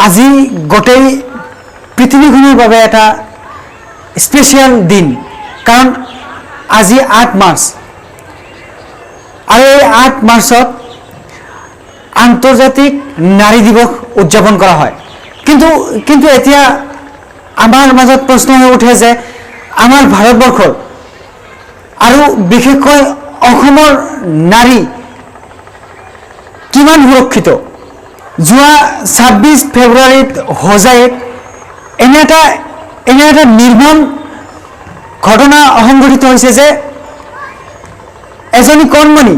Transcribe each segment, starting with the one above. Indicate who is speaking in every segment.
Speaker 1: আজি গোটেই পৃথিৱীখনৰ বাবে এটা স্পেচিয়েল দিন কাৰণ আজি ৮ মাৰ্চ আৰু এই ৮ মাৰ্চত আন্তৰ্জাতিক নাৰী দিৱস উদযাপন কৰা হয় কিন্তু এতিয়া আমাৰ মাজত প্ৰশ্ন হৈ উঠে যে আমাৰ ভাৰতবৰ্ষৰ আৰু বিশেষকৈ অসমৰ নাৰী কিমান সুৰক্ষিত যোৱা ২৬ ফেব্ৰুৱাৰীত হোজাইত এনে এটা নিৰ্মম ঘটনা সংঘটিত হৈছে যে এজনী কণমানি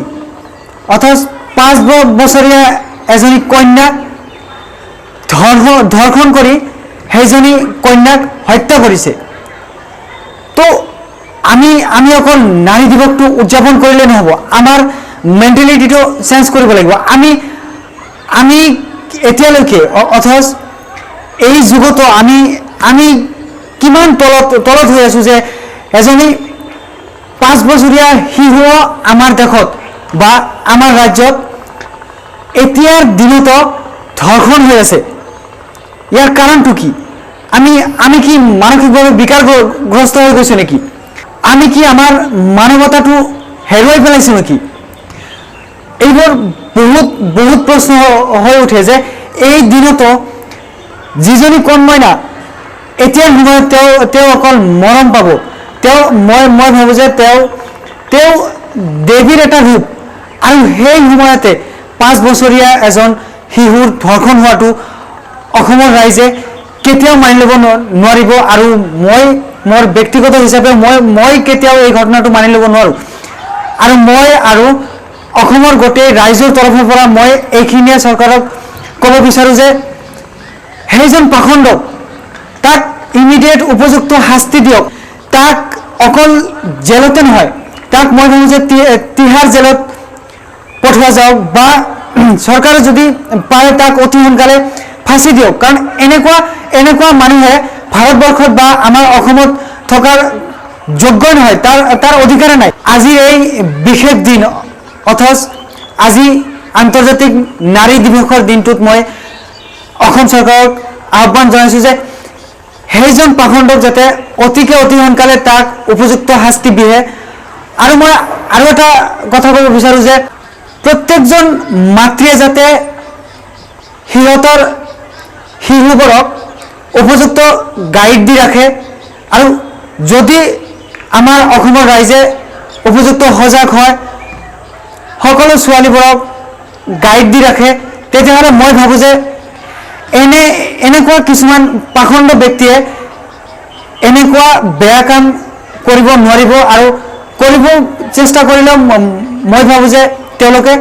Speaker 1: অথচ ৫ বছৰীয়া এজনী কন্যাক ধৰ্ষণ কৰি সেইজনী কন্যাক হত্যা কৰিছে তো আমি অকল নাৰী দিৱসটো উদযাপন কৰিলে নহ'ব আমাৰ মেণ্টেলিটিটো চেঞ্জ কৰিব লাগিব আমি এতিয়ালৈকে অথচ এই যুগতো আমি কিমান তলত হৈ আছোঁ যে এজনী ৫ বছৰীয়া শিশু আমাৰ দেশত বা আমাৰ ৰাজ্যত এতিয়াৰ দিনতো ধৰ্ষণ হৈ আছে ইয়াৰ কাৰণটো কি আমি কি মানসিকভাৱে বিকাৰগ্ৰস্ত হৈ গৈছোঁ নেকি আমি কি আমাৰ মানৱতাটো হেৰুৱাই পেলাইছোঁ নেকি এইবোৰ বহুত প্ৰশ্ন হৈ উঠে যে এই দিনতো যিজনী কণমাইনা এতিয়াৰ সময়ত তেওঁ অকল মৰম পাব মই ভাবোঁ যে তেওঁ দেৱীৰ এটা ৰূপ আৰু সেই সময়তে ৫ বছৰীয়া এজন শিশুৰ ধৰ্ষণ হোৱাটো অসমৰ ৰাইজে কেতিয়াও মানি ল'ব নোৱাৰিব আৰু মোৰ ব্যক্তিগত হিচাপে মই কেতিয়াও এই ঘটনাটো মানি ল'ব নোৱাৰোঁ আৰু মই আৰু অসমৰ গোটেই ৰাইজৰ তৰফৰ পৰা মই এইখিনিয়ে চৰকাৰক ক'ব বিচাৰোঁ যে সেইজন পাখণ্ডক তাক ইমিডিয়েট উপযুক্ত শাস্তি দিয়ক তাক অকল জেলতে নহয় তাক মই ভাবোঁ যে তিহাৰ জেলত পঠোৱা যাওক বা চৰকাৰে যদি পাৰে তাক অতি সোনকালে ফাঁচি দিয়ক কাৰণ এনেকুৱা মানুহে ভাৰতবৰ্ষত বা আমাৰ অসমত থকাৰ যোগ্য নহয় তাৰ অধিকাৰ নাই আজিৰ এই বিশেষ দিন অথচ আজি আন্তৰ্জাতিক নাৰী দিৱসৰ দিনটোত মই অসম চৰকাৰক আহ্বান জনাইছোঁ যে সেইজন পাখণ্ডক যাতে অতি সোনকালে তাক উপযুক্ত শাস্তি দিয়ে আৰু মই আৰু এটা কথা ক'ব বিচাৰোঁ যে প্ৰত্যেকজন মাতৃয়ে যাতে সিহঁতৰ শিশুবোৰক উপযুক্ত গাইড দি ৰাখে আৰু যদি আমাৰ অসমৰ ৰাইজে উপযুক্ত সজাগ হয় সকলো ছোৱালীবোৰক গাইড দি ৰাখে তেতিয়াহ'লে মই ভাবোঁ যে এনেকুৱা কিছুমান পাখণ্ড ব্যক্তিয়ে এনেকুৱা বেয়া কাম কৰিব নোৱাৰিব আৰু কৰিব চেষ্টা কৰিলেও মই ভাবোঁ যে তেওঁলোকে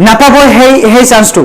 Speaker 1: নাপাব সেই চান্সটো